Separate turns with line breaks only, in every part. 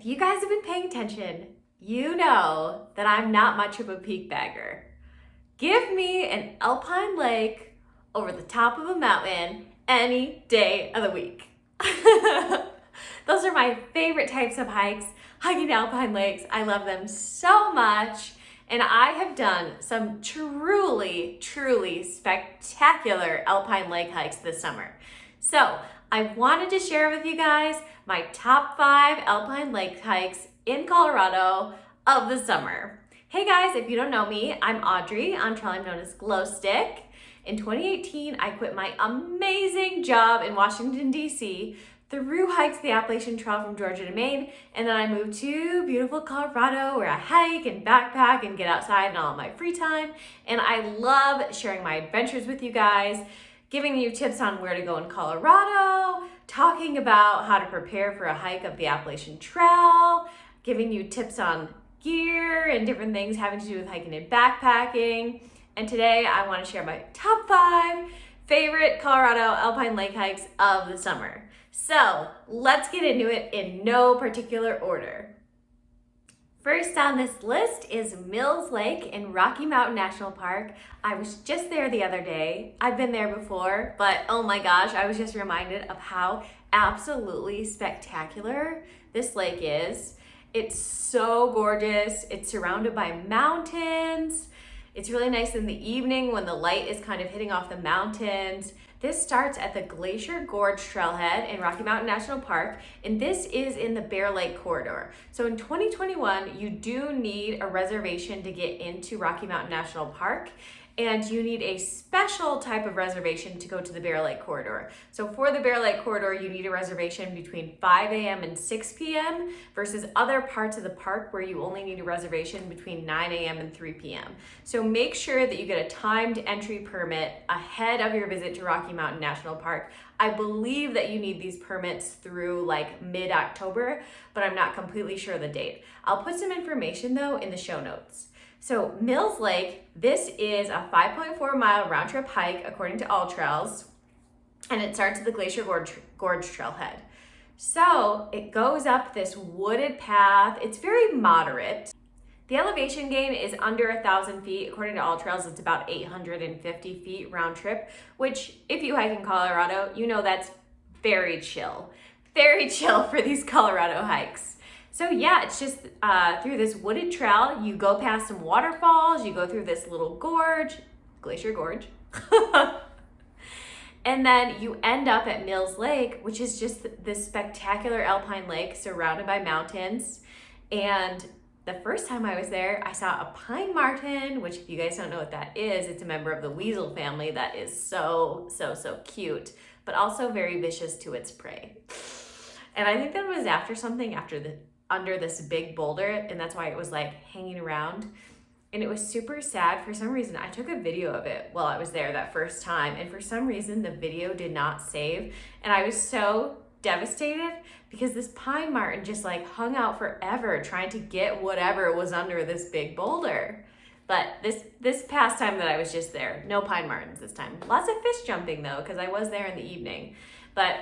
you guys have been paying attention, you know that I'm not much of a peak bagger. Give me an alpine lake over the top of a mountain any day of the week. Those are my favorite types of hikes, hiking alpine lakes. I love them so much. And I have done some truly, truly spectacular alpine lake hikes this summer. So I wanted to share with you guys my top 5 alpine lake hikes in Colorado of the summer. Hey guys, if you don't know me, I'm Audrey. On trail I'm known as Glow Stick. In 2018, I quit my amazing job in Washington, D.C., through hikes the Appalachian Trail from Georgia to Maine, and then I moved to beautiful Colorado where I hike and backpack and get outside in all of my free time. And I love sharing my adventures with you guys, giving you tips on where to go in Colorado, talking about how to prepare for a hike of the Appalachian Trail, giving you tips on gear and different things having to do with hiking and backpacking. And today I want to share my top 5 favorite Colorado alpine lake hikes of the summer. So let's get into it in no particular order. First on this list is Mills Lake in Rocky Mountain National Park. I was just there the other day. I've been there before, but oh my gosh, I was just reminded of how absolutely spectacular this lake is. It's so gorgeous. It's surrounded by mountains. It's really nice in the evening when the light is kind of hitting off the mountains. This starts at the Glacier Gorge Trailhead in Rocky Mountain National Park, and this is in the Bear Lake Corridor. So in 2021, you do need a reservation to get into Rocky Mountain National Park, and you need a special type of reservation to go to the Bear Lake Corridor. So for the Bear Lake Corridor, you need a reservation between 5 a.m. and 6 p.m. versus other parts of the park where you only need a reservation between 9 a.m. and 3 p.m. So make sure that you get a timed entry permit ahead of your visit to Rocky Mountain National Park. I believe that you need these permits through like mid-October, but I'm not completely sure the date. I'll put some information though in the show notes. So Mills Lake, this is a 5.4 mile round trip hike according to AllTrails, and it starts at the Glacier Gorge Trailhead. So it goes up this wooded path. It's very moderate. The elevation gain is under 1,000 feet. According to AllTrails, it's about 850 feet round trip, which if you hike in Colorado, you know that's very chill for these Colorado hikes. So yeah, it's just through this wooded trail. You go past some waterfalls, you go through this little gorge, Glacier Gorge, and then you end up at Mills Lake, which is just this spectacular alpine lake surrounded by mountains. And the first time I was there, I saw a pine marten, which if you guys don't know what that is, it's a member of the weasel family that is so cute, but also very vicious to its prey. And I think that was under this big boulder, and that's why it was like hanging around. And it was super sad. For some reason, I took a video of it while I was there that first time, and for some reason the video did not save. And I was so devastated because this pine marten just like hung out forever trying to get whatever was under this big boulder. But this past time that I was just there, no pine martens this time. Lots of fish jumping though, because I was there in the evening. But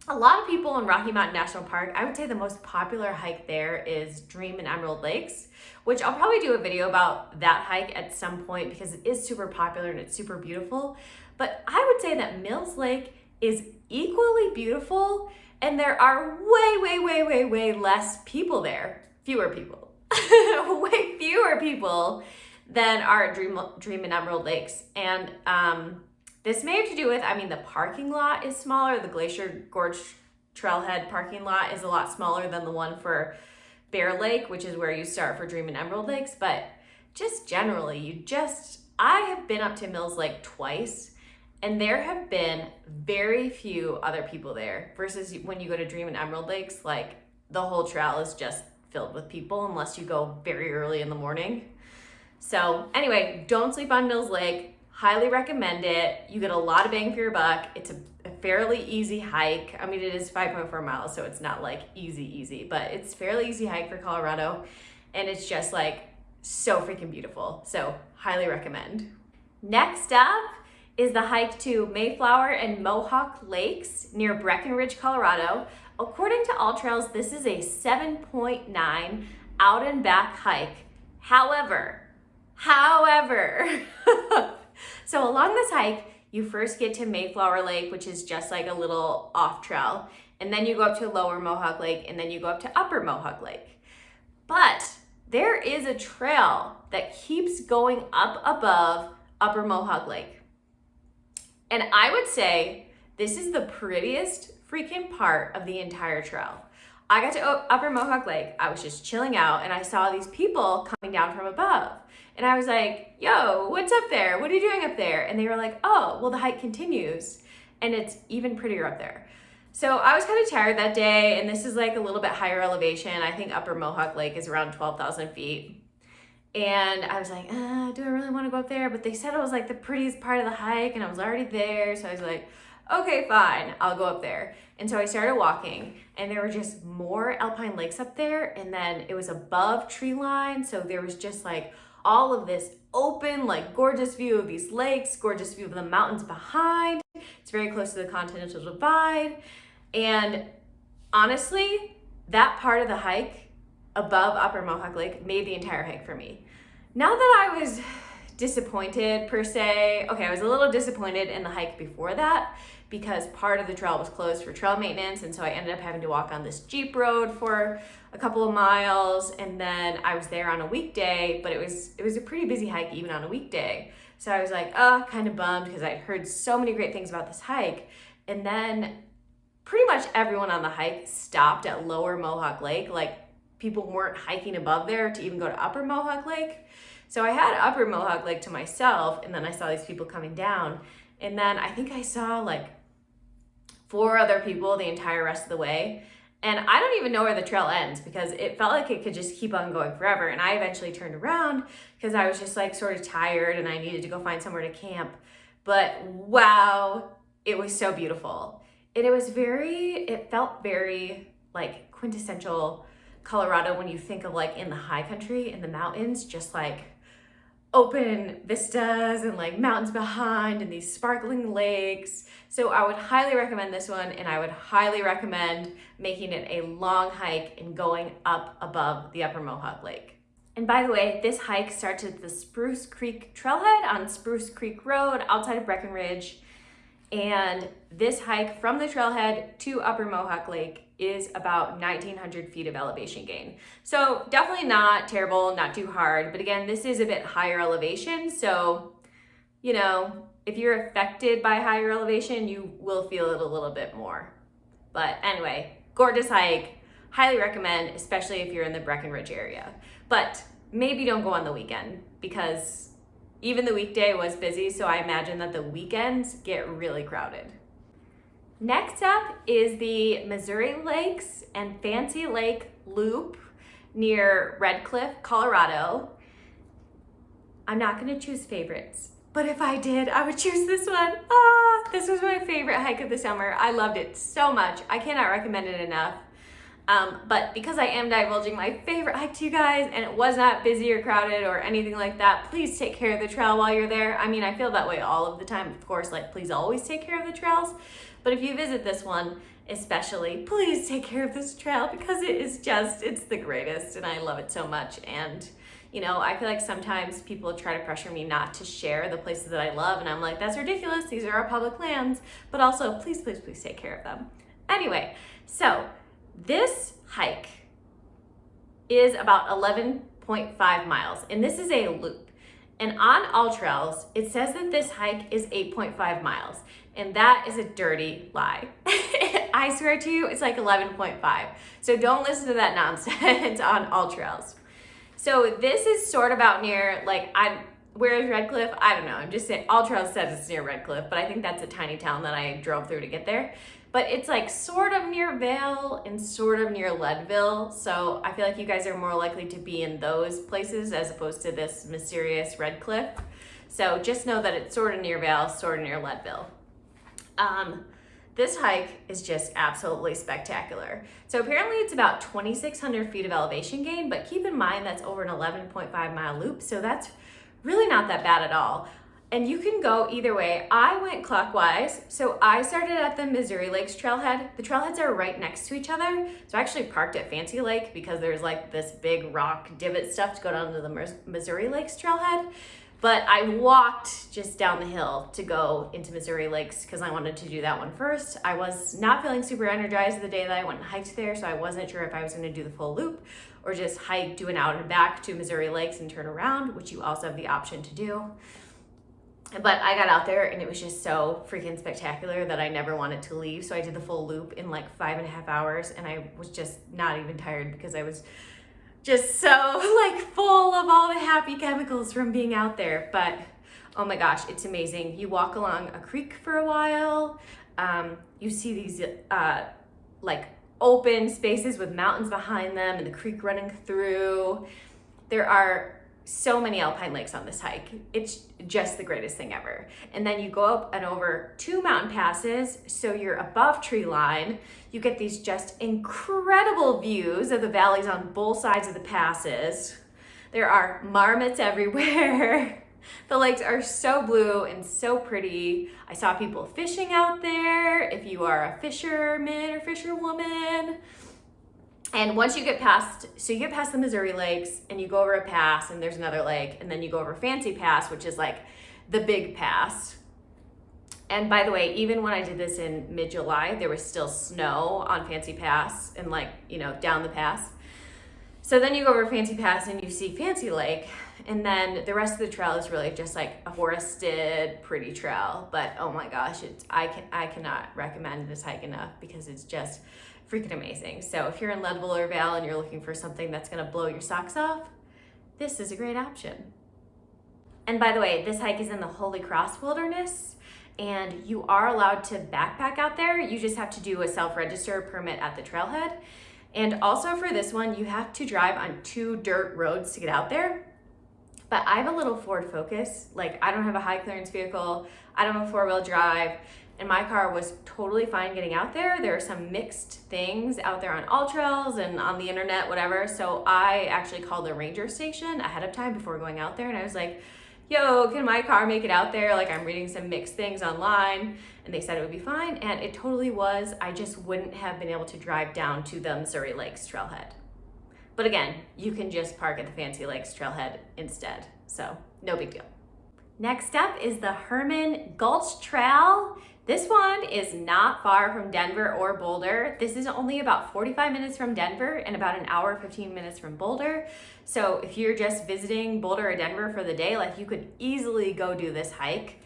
a lot of people in Rocky Mountain National Park, I would say the most popular hike there is Dream and Emerald Lakes, which I'll probably do a video about that hike at some point because it is super popular and it's super beautiful. But I would say that Mills Lake is equally beautiful, and there are way less people there. Fewer people. Way fewer people than are at Dream and Emerald Lakes. And this may have to do with, the parking lot is smaller. The Glacier Gorge Trailhead parking lot is a lot smaller than the one for Bear Lake, which is where you start for Dream and Emerald Lakes. But just generally, I have been up to Mills Lake twice, and there have been very few other people there versus when you go to Dream and Emerald Lakes, like the whole trail is just filled with people unless you go very early in the morning. So anyway, don't sleep on Mills Lake. Highly recommend it. You get a lot of bang for your buck. It's a fairly easy hike. It is 5.4 miles, so it's not like easy, but it's fairly easy hike for Colorado, and it's just like so freaking beautiful. So highly recommend. Next up is the hike to Mayflower and Mohawk Lakes near Breckenridge, Colorado. according to AllTrails, this is a 7.9 out and back hike. However, so along this hike, you first get to Mayflower Lake, which is just like a little off trail. And then you go up to Lower Mohawk Lake, and then you go up to Upper Mohawk Lake. But there is a trail that keeps going up above Upper Mohawk Lake. And I would say this is the prettiest freaking part of the entire trail. I got to Upper Mohawk Lake, I was just chilling out, and I saw these people coming down from above. And I was like, yo, what's up there? What are you doing up there? And they were like, oh, well, the hike continues, and it's even prettier up there. So I was kind of tired that day, and this is like a little bit higher elevation. I think Upper Mohawk Lake is around 12,000 feet. And I was like, do I really want to go up there? But they said it was like the prettiest part of the hike, and I was already there. So I was like, okay, fine, I'll go up there. And so I started walking, and there were just more alpine lakes up there, and then it was above tree line, so there was just like all of this open, like gorgeous view of these lakes, gorgeous view of the mountains behind. It's very close to the Continental Divide. And honestly, that part of the hike above Upper Mohawk Lake made the entire hike for me. Not that I was disappointed per se. Okay, I was a little disappointed in the hike before that because part of the trail was closed for trail maintenance, and so I ended up having to walk on this Jeep road for a couple of miles, and then I was there on a weekday, but it was a pretty busy hike even on a weekday. So I was like, kind of bummed because I'd heard so many great things about this hike. And then pretty much everyone on the hike stopped at Lower Mohawk Lake. Like, people weren't hiking above there to even go to Upper Mohawk Lake. So I had Upper Mohawk Lake to myself, and then I saw these people coming down. And then I think I saw like 4 other people the entire rest of the way. And I don't even know where the trail ends because it felt like it could just keep on going forever. And I eventually turned around because I was just like sort of tired and I needed to go find somewhere to camp. But wow, it was so beautiful. And it felt very like quintessential Colorado when you think of like in the high country, in the mountains, just like open vistas and like mountains behind and these sparkling lakes. So I would highly recommend this one, and I would highly recommend making it a long hike and going up above the Upper Mohawk Lake. And by the way, this hike starts at the Spruce Creek Trailhead on Spruce Creek Road outside of Breckenridge. And this hike from the trailhead to Upper Mohawk Lake is about 1,900 feet of elevation gain. So definitely not terrible, not too hard. But again, this is a bit higher elevation. So, you know, if you're affected by higher elevation, you will feel it a little bit more. But anyway, gorgeous hike. Highly recommend, especially if you're in the Breckenridge area. But maybe don't go on the weekend because even the weekday was busy, so I imagine that the weekends get really crowded. Next up is the Missouri Lakes and Fancy Lake Loop near Red Cliff, Colorado. I'm not gonna choose favorites, but if I did, I would choose this one. This was my favorite hike of the summer. I loved it so much. I cannot recommend it enough. But because I am divulging my favorite hike to you guys and it was not busy or crowded or anything like that, please take care of the trail while you're there. I mean, I feel that way all of the time, of course, like please always take care of the trails. But if you visit this one, especially, please take care of this trail because it's the greatest and I love it so much. And, you know, I feel like sometimes people try to pressure me not to share the places that I love. And I'm like, that's ridiculous. These are our public lands. But also, please, please, please take care of them. Anyway, so this hike is about 11.5 miles, and this is a loop. And on AllTrails, it says that this hike is 8.5 miles, and that is a dirty lie. I swear to you, it's like 11.5. So don't listen to that nonsense on AllTrails. So this is sort of out near, like, where is Red Cliff? I don't know. I'm just saying, AllTrails says it's near Red Cliff, but I think that's a tiny town that I drove through to get there. But it's like sort of near Vail and sort of near Leadville. So I feel like you guys are more likely to be in those places as opposed to this mysterious Red Cliff. So just know that it's sort of near Vail, sort of near Leadville. This hike is just absolutely spectacular. So apparently it's about 2,600 feet of elevation gain, but keep in mind that's over an 11.5 mile loop. So that's really not that bad at all. And you can go either way. I went clockwise, so I started at the Missouri Lakes trailhead. The trailheads are right next to each other, so I actually parked at Fancy Lake because there's like this big rock divot stuff to go down to the Missouri Lakes trailhead. But I walked just down the hill to go into Missouri Lakes because I wanted to do that one first. I was not feeling super energized the day that I went and hiked there, so I wasn't sure if I was going to do the full loop or just hike, do an out and back to Missouri Lakes and turn around, which you also have the option to do. But I got out there and it was just so freaking spectacular that I never wanted to leave. So I did the full loop in like 5.5 hours, and I was just not even tired because I was just so like full of all the happy chemicals from being out there. But oh my gosh, it's amazing. You walk along a creek for a while. You see these like open spaces with mountains behind them and the creek running through. There are so many alpine lakes on this hike. It's just the greatest thing ever. And then you go up and over 2 mountain passes, so you're above tree line. You get these just incredible views of the valleys on both sides of the passes. There are marmots everywhere. The lakes are so blue and so pretty. I saw people fishing out there, if you are a fisherman or fisherwoman. And once you get past, so you get past the Missouri Lakes and you go over a pass and there's another lake, and then you go over Fancy Pass, which is like the big pass. And by the way, even when I did this in mid-July, there was still snow on Fancy Pass and like, you know, down the pass. So then you go over Fancy Pass and you see Fancy Lake, and then the rest of the trail is really just like a forested, pretty trail. But oh my gosh, I cannot recommend this hike enough because it's just freaking amazing. So if you're in Leadville or Val and you're looking for something that's gonna blow your socks off, this is a great option. And by the way, this hike is in the Holy Cross Wilderness, and you are allowed to backpack out there. You just have to do a self-register permit at the trailhead. And also for this one, you have to drive on 2 dirt roads to get out there. But I have a little Ford Focus. Like, I don't have a high clearance vehicle. I don't have a 4-wheel drive. And my car was totally fine getting out there. There are some mixed things out there on AllTrails and on the internet, whatever. So I actually called the ranger station ahead of time before going out there. And I was like, yo, can my car make it out there? Like, I'm reading some mixed things online. And they said it would be fine. And it totally was. I just wouldn't have been able to drive down to the Missouri Lakes trailhead. But again, you can just park at the Fancy Lakes trailhead instead. So no big deal. Next up is the Herman Gulch Trail. This one is not far from Denver or Boulder. This is only about 45 minutes from Denver and about an hour, 15 minutes from Boulder. So if you're just visiting Boulder or Denver for the day, like, you could easily go do this hike.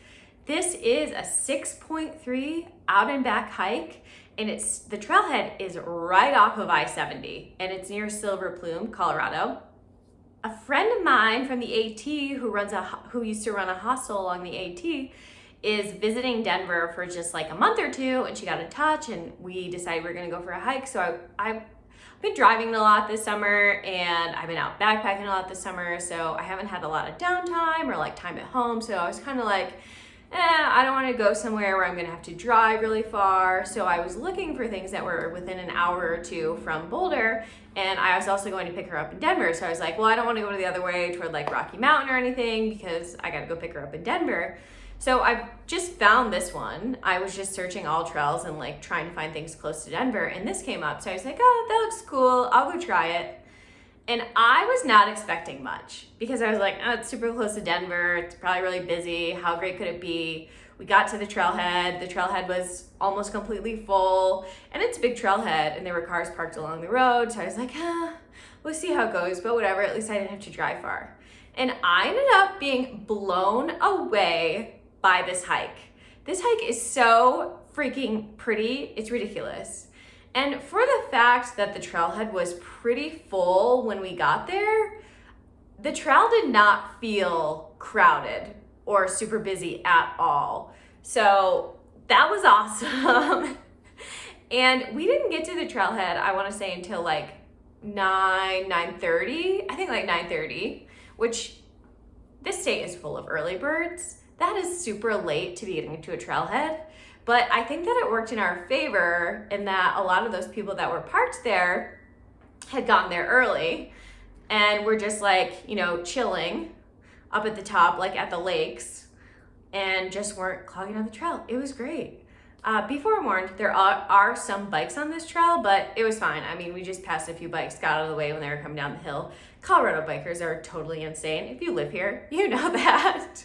This is a 6.3 out and back hike, and the trailhead is right off of I-70, and it's near Silver Plume, Colorado. A friend of mine from the AT who used to run a hostel along the AT is visiting Denver for just like a month or 2, and she got in touch and we decided we were gonna go for a hike. So I've been driving a lot this summer, and I've been out backpacking a lot this summer, so I haven't had a lot of downtime or like time at home. So I was kind of like, I don't want to go somewhere where I'm gonna have to drive really far. So I was looking for things that were within an hour or 2 from Boulder, and I was also going to pick her up in Denver. So I was like, well, I don't want to go to the other way toward like Rocky Mountain or anything because I gotta go pick her up in Denver. So I just found this one. I was just searching AllTrails and like trying to find things close to Denver, and this came up. So I was like, oh, that looks cool. I'll go try it. And I was not expecting much because I was like, oh, it's super close to Denver. It's probably really busy. How great could it be? We got to the trailhead. The trailhead was almost completely full, and it's a big trailhead, and there were cars parked along the road. So I was like, we'll see how it goes, but whatever. At least I didn't have to drive far. And I ended up being blown away by this hike. This hike is so freaking pretty. It's ridiculous. And for the fact that the trailhead was pretty full when we got there, the trail did not feel crowded or super busy at all. So that was awesome. And we didn't get to the trailhead, I want to say, until like 9:30. I think like 9:30, which this state is full of early birds. That is super late to be getting to a trailhead. But I think that it worked in our favor in that a lot of those people that were parked there had gotten there early and were just like, you know, chilling up at the top, like at the lakes. and just weren't clogging on the trail. It was great. Be forewarned, there are some bikes on this trail, but it was fine. I mean, we just passed a few bikes, got out of the way when they were coming down the hill. Colorado bikers are totally insane. If you live here, you know that.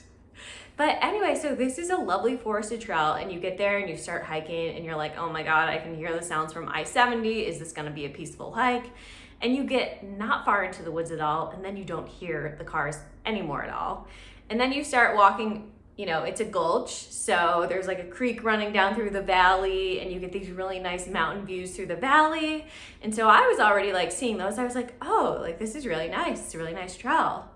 But anyway, so this is a lovely forested trail, and you get there and you start hiking and you're like, oh my God, I can hear the sounds from I-70. Is this gonna be a peaceful hike? And you get not far into the woods at all, and then you don't hear the cars anymore at all. And then you start walking, you know, it's a gulch, so there's like a creek running down through the valley, and you get these really nice mountain views through the valley. And so I was already like seeing those. I was like, oh, like this is really nice. It's a really nice trail.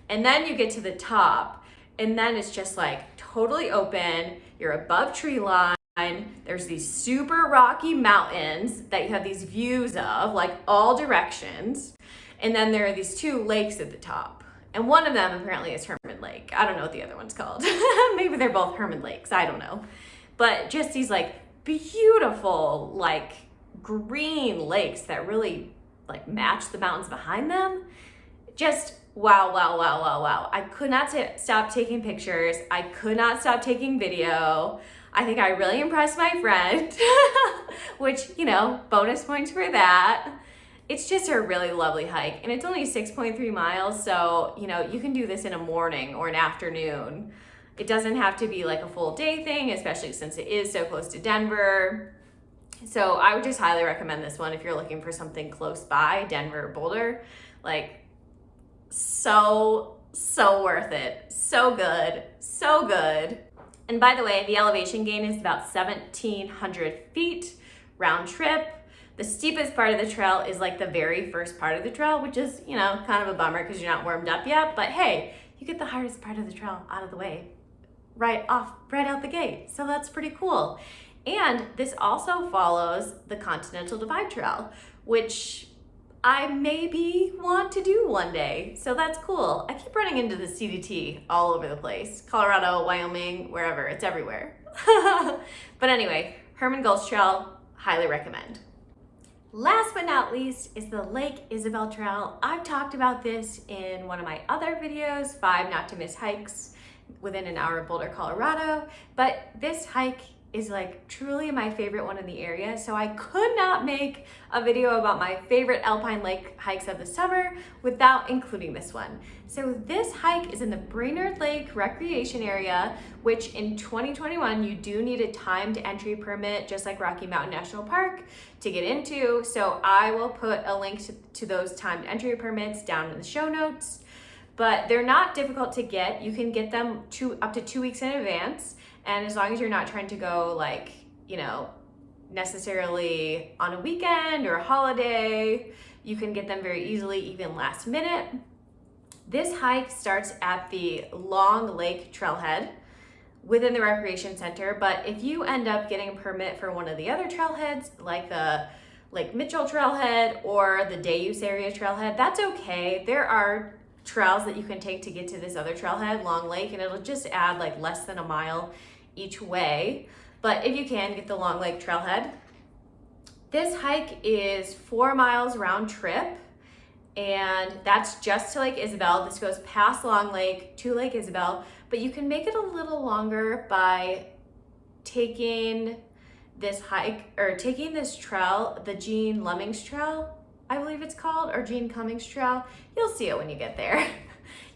And then you get to the top, and then it's just like totally open. You're above tree line. There's these super rocky mountains that you have these views of, like all directions. And then there are these two lakes at the top. And one of them apparently is Herman Lake. I don't know what the other one's called. Maybe they're both Herman Lakes. I don't know. But just these like beautiful, like green lakes that really like match the mountains behind them. Just wow, wow, wow, wow, wow. I could not stop taking pictures. I could not stop taking video. I think I really impressed my friend, which, you know, bonus points for that. It's just a really lovely hike, and it's only 6.3 miles, so, you know, you can do this in a morning or an afternoon. It doesn't have to be like a full day thing, especially since it is so close to Denver. So I would just highly recommend this one if you're looking for something close by, Denver or Boulder. Like, so worth it. So good, so good. And by the way, the elevation gain is about 1,700 feet round trip. The steepest part of the trail is like the very first part of the trail, which is, you know, kind of a bummer because you're not warmed up yet. But hey, you get the hardest part of the trail out of the way right out the gate. So that's pretty cool. And this also follows the Continental Divide Trail, which I maybe want to do one day. So that's cool. I keep running into the CDT all over the place. Colorado, Wyoming, wherever, it's everywhere. But anyway, Herman Gulch Trail, highly recommend. Last but not least is the Lake Isabelle Trail. I've talked about this in one of my other videos, 5 not to miss hikes within an hour of Boulder, Colorado. But this hike is like truly my favorite one in the area. So I could not make a video about my favorite alpine lake hikes of the summer without including this one. So this hike is in the Brainerd Lake Recreation Area, which in 2021, you do need a timed entry permit, just like Rocky Mountain National Park, to get into. So I will put a link to those timed entry permits down in the show notes. But they're not difficult to get. You can get them up to 2 weeks in advance. And as long as you're not trying to go like, you know, necessarily on a weekend or a holiday, you can get them very easily, even last minute. This hike starts at the Long Lake Trailhead within the recreation center. But if you end up getting a permit for one of the other trailheads, like the Lake Mitchell Trailhead or the Dayuse Area Trailhead, that's okay. There are trails that you can take to get to this other trailhead, Long Lake, and it'll just add like less than a mile each way. But if you can, get the Long Lake Trailhead. This hike is 4 miles round trip, and that's just to Lake Isabelle. This goes past Long Lake to Lake Isabelle, but you can make it a little longer by taking this hike, or taking this trail, the Gene Lemmings Trail, I believe it's called, or Gene Cummings Trail. You'll see it when you get there.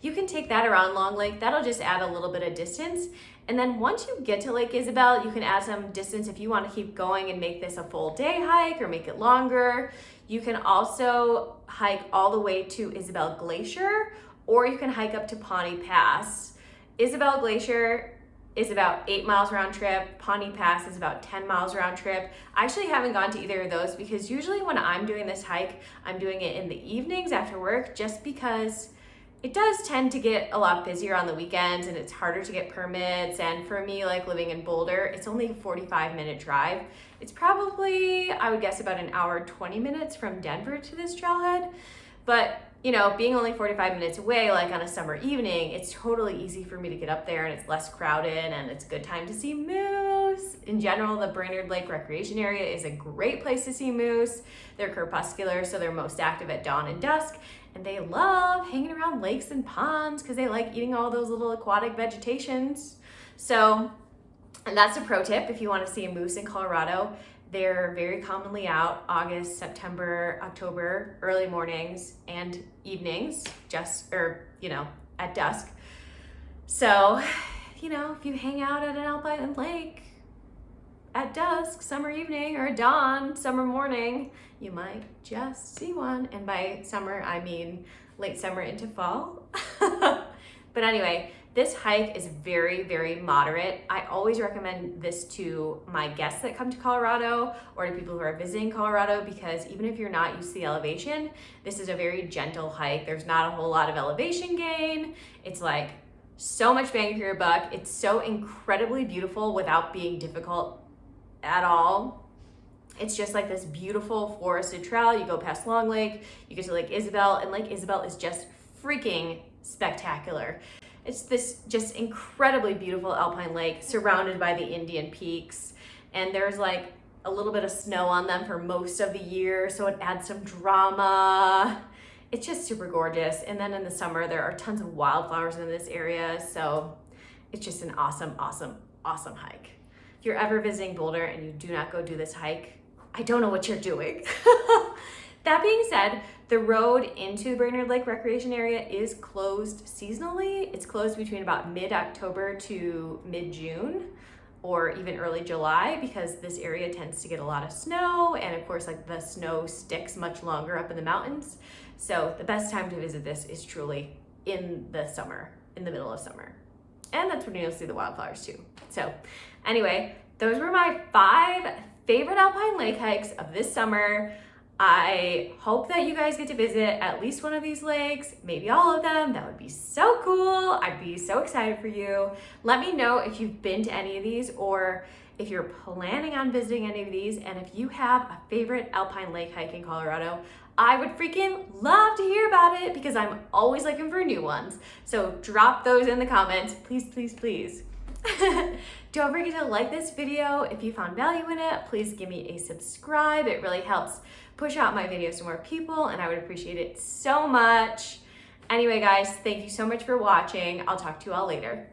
You can take that around Long Lake. That'll just add a little bit of distance. And then once you get to Lake Isabelle, you can add some distance if you want to keep going and make this a full day hike or make it longer. You can also hike all the way to Isabelle Glacier, or you can hike up to Pawnee Pass. Isabelle Glacier is about 8 miles round trip. Pawnee Pass is about 10 miles round trip. I actually haven't gone to either of those because usually when I'm doing this hike, I'm doing it in the evenings after work, just because it does tend to get a lot busier on the weekends and it's harder to get permits. And for me, like living in Boulder, it's only a 45-minute drive. It's probably, I would guess, about an hour, 20 minutes from Denver to this trailhead. But, you know, being only 45 minutes away, like on a summer evening, it's totally easy for me to get up there and it's less crowded and it's a good time to see moose. In general, the Brainerd Lake Recreation Area is a great place to see moose. They're crepuscular, so they're most active at dawn and dusk. And they love hanging around lakes and ponds because they like eating all those little aquatic vegetations. So, and that's a pro tip if you want to see a moose in Colorado. They're very commonly out August, September, October, early mornings and evenings, at dusk. So, if you hang out at an alpine lake at dusk, summer evening, or dawn, summer morning, you might just see one. And by summer, I mean late summer into fall. But anyway, this hike is very, very moderate. I always recommend this to my guests that come to Colorado or to people who are visiting Colorado, because even if you're not used to the elevation, this is a very gentle hike. There's not a whole lot of elevation gain. It's like so much bang for your buck. It's so incredibly beautiful without being difficult at all. It's just like this beautiful forested trail. You go past Long Lake, you get to Lake Isabelle, and Lake Isabelle is just freaking spectacular. It's this just incredibly beautiful alpine lake surrounded by the Indian Peaks, and there's like a little bit of snow on them for most of the year, so it adds some drama. It's just super gorgeous. And then in the summer, there are tons of wildflowers in this area, so it's just an awesome, awesome, awesome hike. If you're ever visiting Boulder and you do not go do this hike, I don't know what you're doing. That being said, the road into Brainerd Lake Recreation Area is closed seasonally. It's closed between about mid-October to mid-June or even early July, because this area tends to get a lot of snow, and of course, like, the snow sticks much longer up in the mountains. So the best time to visit this is truly in the summer, in the middle of summer. And that's when you'll see the wildflowers too. So anyway, those were my 5 favorite alpine lake hikes of this summer. I hope that you guys get to visit at least one of these lakes, maybe all of them. That would be so cool. I'd be so excited for you. Let me know if you've been to any of these, or if you're planning on visiting any of these, and if you have a favorite alpine lake hike in Colorado. I would freaking love to hear about it, because I'm always looking for new ones. So drop those in the comments, please, please, please. Don't forget to like this video if you found value in it. Please give me a subscribe. It really helps push out my videos to more people, and I would appreciate it so much. Anyway, guys, thank you so much for watching. I'll talk to you all later.